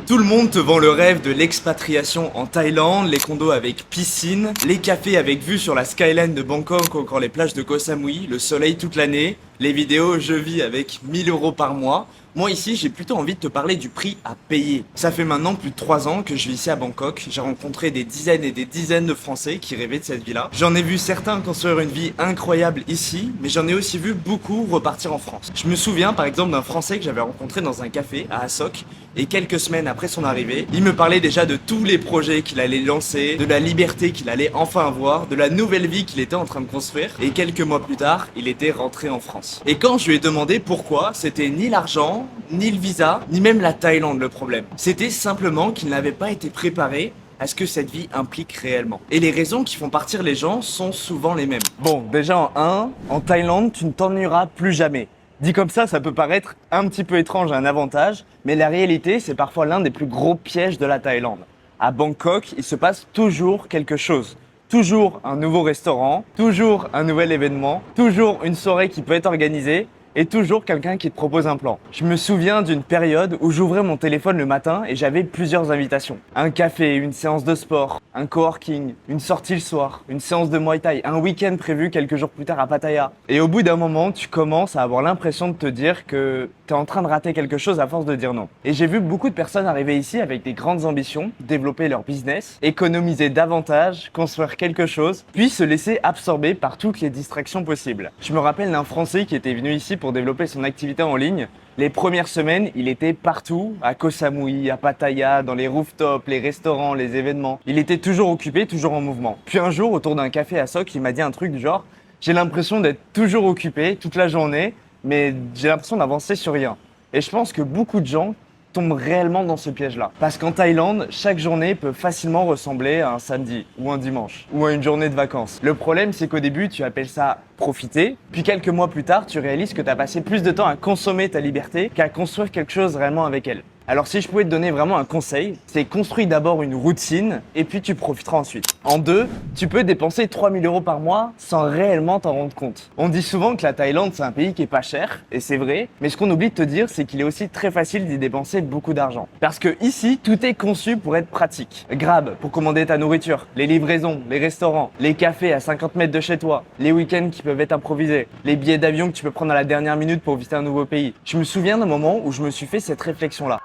Tout le monde te vend le rêve de l'expatriation en Thaïlande, les condos avec piscine, les cafés avec vue sur la skyline de Bangkok ou encore les plages de Koh Samui, le soleil toute l'année, les vidéos je vis avec 1 000 € par mois. Moi ici, j'ai plutôt envie de te parler du prix à payer. Ça fait maintenant plus de 3 ans que je vis ici à Bangkok. J'ai rencontré des dizaines et des dizaines de Français qui rêvaient de cette vie-là. J'en ai vu certains construire une vie incroyable ici, mais j'en ai aussi vu beaucoup repartir en France. Je me souviens par exemple d'un Français que j'avais rencontré dans un café à Assok, et quelques semaines après son arrivée, il me parlait déjà de tous les projets qu'il allait lancer, de la liberté qu'il allait enfin avoir, de la nouvelle vie qu'il était en train de construire, et quelques mois plus tard, il était rentré en France. Et quand je lui ai demandé pourquoi, c'était ni l'argent, ni le visa, ni même la Thaïlande le problème. C'était simplement qu'il n'avait pas été préparé à ce que cette vie implique réellement. Et les raisons qui font partir les gens sont souvent les mêmes. Bon, déjà en Thaïlande, tu ne t'ennuieras plus jamais. Dit comme ça peut paraître un petit peu étrange à un avantage, mais la réalité, c'est parfois l'un des plus gros pièges de la Thaïlande. À Bangkok, il se passe toujours quelque chose. Toujours un nouveau restaurant, toujours un nouvel événement, toujours une soirée qui peut être organisée, et toujours quelqu'un qui te propose un plan. Je me souviens d'une période où j'ouvrais mon téléphone le matin et j'avais plusieurs invitations. Un café, une séance de sport, un coworking, une sortie le soir, une séance de Muay Thai, un week-end prévu quelques jours plus tard à Pattaya. Et au bout d'un moment, tu commences à avoir l'impression de te dire que t'es en train de rater quelque chose à force de dire non. Et j'ai vu beaucoup de personnes arriver ici avec des grandes ambitions, développer leur business, économiser davantage, construire quelque chose, puis se laisser absorber par toutes les distractions possibles. Je me rappelle d'un Français qui était venu ici pour développer son activité en ligne. Les premières semaines, il était partout, à Koh Samui, à Pattaya, dans les rooftops, les restaurants, les événements. Il était toujours occupé, toujours en mouvement. Puis un jour, autour d'un café à Sok, il m'a dit un truc du genre « J'ai l'impression d'être toujours occupé toute la journée, mais j'ai l'impression d'avancer sur rien. » Et je pense que beaucoup de gens tombent réellement dans ce piège-là. Parce qu'en Thaïlande, chaque journée peut facilement ressembler à un samedi ou un dimanche ou à une journée de vacances. Le problème, c'est qu'au début, tu appelles ça profiter, puis quelques mois plus tard, tu réalises que tu as passé plus de temps à consommer ta liberté qu'à construire quelque chose réellement avec elle. Alors si je pouvais te donner vraiment un conseil, c'est construis d'abord une routine et puis tu profiteras ensuite. En deux, tu peux dépenser 3 000 € par mois sans réellement t'en rendre compte. On dit souvent que la Thaïlande c'est un pays qui est pas cher, et c'est vrai, mais ce qu'on oublie de te dire c'est qu'il est aussi très facile d'y dépenser beaucoup d'argent. Parce que ici, tout est conçu pour être pratique. Grab pour commander ta nourriture, les livraisons, les restaurants, les cafés à 50 mètres de chez toi, les week-ends qui peuvent être improvisés, les billets d'avion que tu peux prendre à la dernière minute pour visiter un nouveau pays. Je me souviens d'un moment où je me suis fait cette réflexion-là.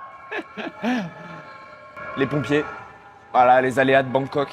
Les pompiers, voilà, les aléas de Bangkok.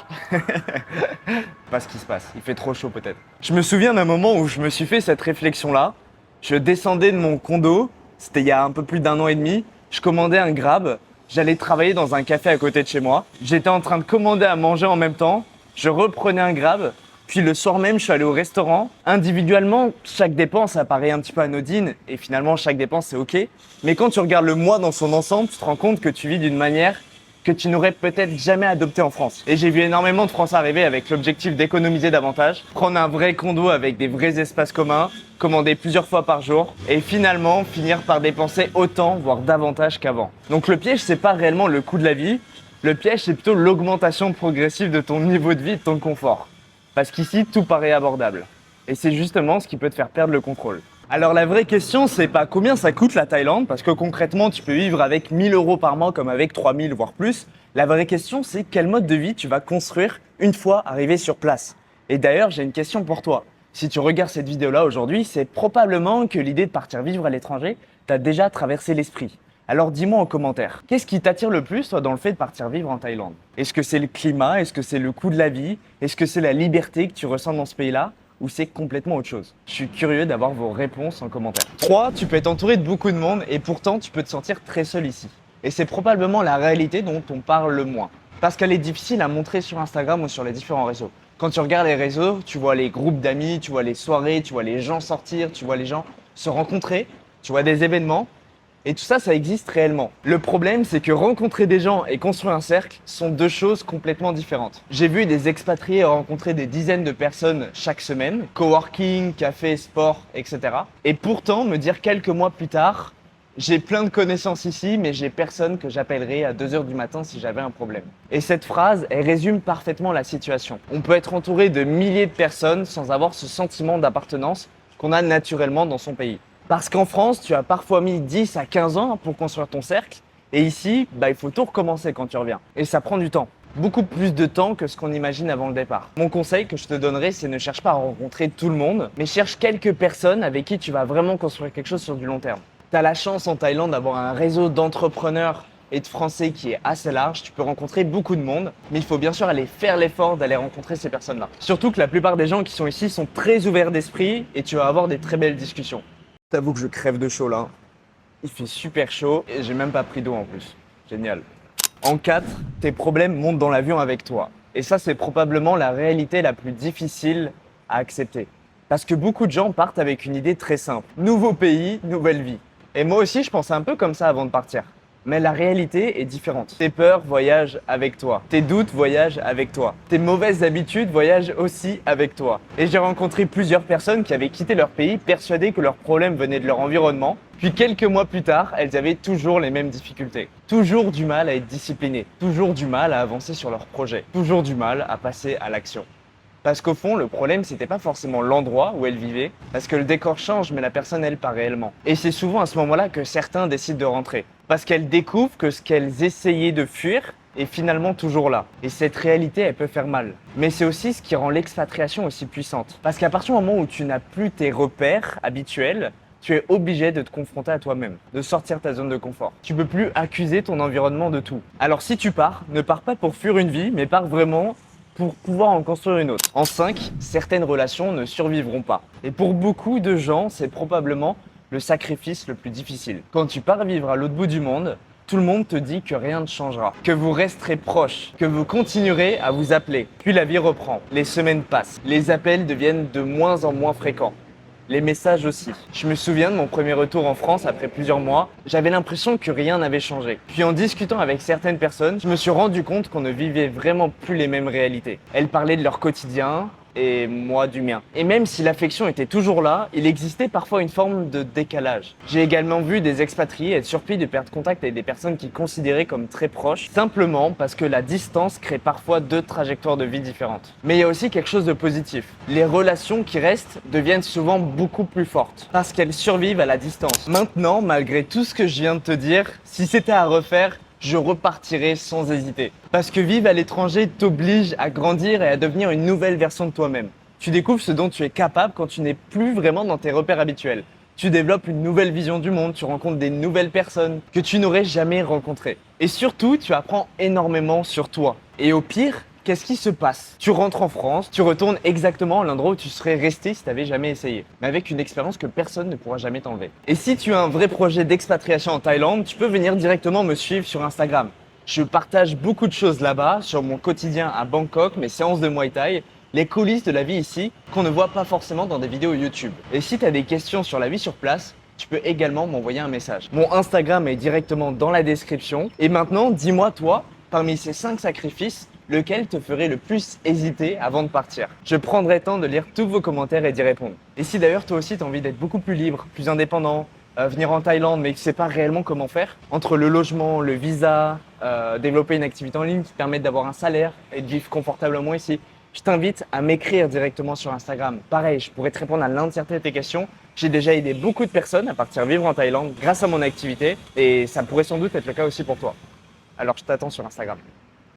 Pas ce qui se passe, il fait trop chaud peut-être. Je me souviens d'un moment où je me suis fait cette réflexion-là. Je descendais de mon condo, c'était il y a un peu plus d'1 an et demi. Je commandais un Grab, j'allais travailler dans un café à côté de chez moi. J'étais en train de commander à manger en même temps. Je reprenais un Grab. Puis le soir même, je suis allé au restaurant. Individuellement, chaque dépense apparaît un petit peu anodine et finalement, chaque dépense, c'est OK. Mais quand tu regardes le mois dans son ensemble, tu te rends compte que tu vis d'une manière que tu n'aurais peut-être jamais adoptée en France. Et j'ai vu énormément de Français arriver avec l'objectif d'économiser davantage, prendre un vrai condo avec des vrais espaces communs, commander plusieurs fois par jour et finalement finir par dépenser autant, voire davantage qu'avant. Donc le piège, c'est pas réellement le coût de la vie. Le piège, c'est plutôt l'augmentation progressive de ton niveau de vie et de ton confort. Parce qu'ici, tout paraît abordable. Et c'est justement ce qui peut te faire perdre le contrôle. Alors la vraie question, c'est pas combien ça coûte la Thaïlande, parce que concrètement, tu peux vivre avec 1 000 € par mois comme avec 3 000, voire plus. La vraie question, c'est quel mode de vie tu vas construire une fois arrivé sur place. Et d'ailleurs, j'ai une question pour toi. Si tu regardes cette vidéo-là aujourd'hui, c'est probablement que l'idée de partir vivre à l'étranger t'a déjà traversé l'esprit. Alors dis-moi en commentaire, qu'est-ce qui t'attire le plus toi dans le fait de partir vivre en Thaïlande? Est-ce que c'est le climat? Est-ce que c'est le coût de la vie? Est-ce que c'est la liberté que tu ressens dans ce pays-là? Ou c'est complètement autre chose? Je suis curieux d'avoir vos réponses en commentaire. 3. Tu peux être entouré de beaucoup de monde et pourtant tu peux te sentir très seul ici. Et c'est probablement la réalité dont on parle le moins. Parce qu'elle est difficile à montrer sur Instagram ou sur les différents réseaux. Quand tu regardes les réseaux, tu vois les groupes d'amis, tu vois les soirées, tu vois les gens sortir, tu vois les gens se rencontrer, tu vois des événements. Et tout ça, ça existe réellement. Le problème, c'est que rencontrer des gens et construire un cercle sont deux choses complètement différentes. J'ai vu des expatriés rencontrer des dizaines de personnes chaque semaine, coworking, café, sport, etc. Et pourtant, me dire quelques mois plus tard, j'ai plein de connaissances ici, mais j'ai personne que j'appellerais à 2 h du matin si j'avais un problème. Et cette phrase, elle résume parfaitement la situation. On peut être entouré de milliers de personnes sans avoir ce sentiment d'appartenance qu'on a naturellement dans son pays. Parce qu'en France, tu as parfois mis 10 à 15 ans pour construire ton cercle Et ici, il faut tout recommencer quand tu reviens. Et ça prend du temps. Beaucoup plus de temps que ce qu'on imagine avant le départ. Mon conseil que je te donnerais, c'est ne cherche pas à rencontrer tout le monde, mais cherche quelques personnes avec qui tu vas vraiment construire quelque chose sur du long terme. Tu as la chance en Thaïlande d'avoir un réseau d'entrepreneurs et de Français qui est assez large. Tu peux rencontrer beaucoup de monde, mais il faut bien sûr aller faire l'effort d'aller rencontrer ces personnes-là. Surtout que la plupart des gens qui sont ici sont très ouverts d'esprit et tu vas avoir des très belles discussions. T'avoue que je crève de chaud là. Il fait super chaud et j'ai même pas pris d'eau en plus. Génial. En 4, tes problèmes montent dans l'avion avec toi. Et ça, c'est probablement la réalité la plus difficile à accepter. Parce que beaucoup de gens partent avec une idée très simple. Nouveau pays, nouvelle vie. Et moi aussi, je pensais un peu comme ça avant de partir. Mais la réalité est différente. Tes peurs voyagent avec toi. Tes doutes voyagent avec toi. Tes mauvaises habitudes voyagent aussi avec toi. Et j'ai rencontré plusieurs personnes qui avaient quitté leur pays persuadées que leurs problèmes venaient de leur environnement. Puis quelques mois plus tard, elles avaient toujours les mêmes difficultés. Toujours du mal à être disciplinées. Toujours du mal à avancer sur leurs projets. Toujours du mal à passer à l'action. Parce qu'au fond, le problème, c'était pas forcément l'endroit où elle vivait, parce que le décor change, mais la personne, elle, pas réellement. Et c'est souvent à ce moment-là que certains décident de rentrer. Parce qu'elles découvrent que ce qu'elles essayaient de fuir est finalement toujours là. Et cette réalité, elle peut faire mal. Mais c'est aussi ce qui rend l'expatriation aussi puissante. Parce qu'à partir du moment où tu n'as plus tes repères habituels, tu es obligé de te confronter à toi-même, de sortir de ta zone de confort. Tu peux plus accuser ton environnement de tout. Alors si tu pars, ne pars pas pour fuir une vie, mais pars vraiment pour pouvoir en construire une autre. En 5, certaines relations ne survivront pas. Et pour beaucoup de gens, c'est probablement le sacrifice le plus difficile. Quand tu pars vivre à l'autre bout du monde, tout le monde te dit que rien ne changera, que vous resterez proches, que vous continuerez à vous appeler. Puis la vie reprend, les semaines passent, les appels deviennent de moins en moins fréquents. Les messages aussi. Je me souviens de mon premier retour en France après plusieurs mois, j'avais l'impression que rien n'avait changé. Puis en discutant avec certaines personnes, je me suis rendu compte qu'on ne vivait vraiment plus les mêmes réalités. Elles parlaient de leur quotidien et moi du mien. Et même si l'affection était toujours là, il existait parfois une forme de décalage. J'ai également vu des expatriés être surpris de perdre contact avec des personnes qu'ils considéraient comme très proches, simplement parce que la distance crée parfois deux trajectoires de vie différentes. Mais il y a aussi quelque chose de positif. Les relations qui restent deviennent souvent beaucoup plus fortes, parce qu'elles survivent à la distance. Maintenant, malgré tout ce que je viens de te dire, si c'était à refaire, je repartirai sans hésiter. Parce que vivre à l'étranger t'oblige à grandir et à devenir une nouvelle version de toi-même. Tu découvres ce dont tu es capable quand tu n'es plus vraiment dans tes repères habituels. Tu développes une nouvelle vision du monde, tu rencontres des nouvelles personnes que tu n'aurais jamais rencontrées. Et surtout, tu apprends énormément sur toi. Et au pire, qu'est-ce qui se passe? Tu rentres en France, tu retournes exactement à l'endroit où tu serais resté si tu n'avais jamais essayé, mais avec une expérience que personne ne pourra jamais t'enlever. Et si tu as un vrai projet d'expatriation en Thaïlande, tu peux venir directement me suivre sur Instagram. Je partage beaucoup de choses là-bas, sur mon quotidien à Bangkok, mes séances de Muay Thai, les coulisses de la vie ici, qu'on ne voit pas forcément dans des vidéos YouTube. Et si tu as des questions sur la vie sur place, tu peux également m'envoyer un message. Mon Instagram est directement dans la description. Et maintenant, dis-moi toi, parmi ces 5 sacrifices, lequel te ferait le plus hésiter avant de partir? Je prendrai le temps de lire tous vos commentaires et d'y répondre. Et si d'ailleurs toi aussi tu as envie d'être beaucoup plus libre, plus indépendant, venir en Thaïlande mais que tu sais pas réellement comment faire, entre le logement, le visa, développer une activité en ligne qui te permette d'avoir un salaire et de vivre confortablement ici, je t'invite à m'écrire directement sur Instagram. Pareil, je pourrais te répondre à l'entièreté de tes questions. J'ai déjà aidé beaucoup de personnes à partir vivre en Thaïlande grâce à mon activité et ça pourrait sans doute être le cas aussi pour toi. Alors je t'attends sur Instagram.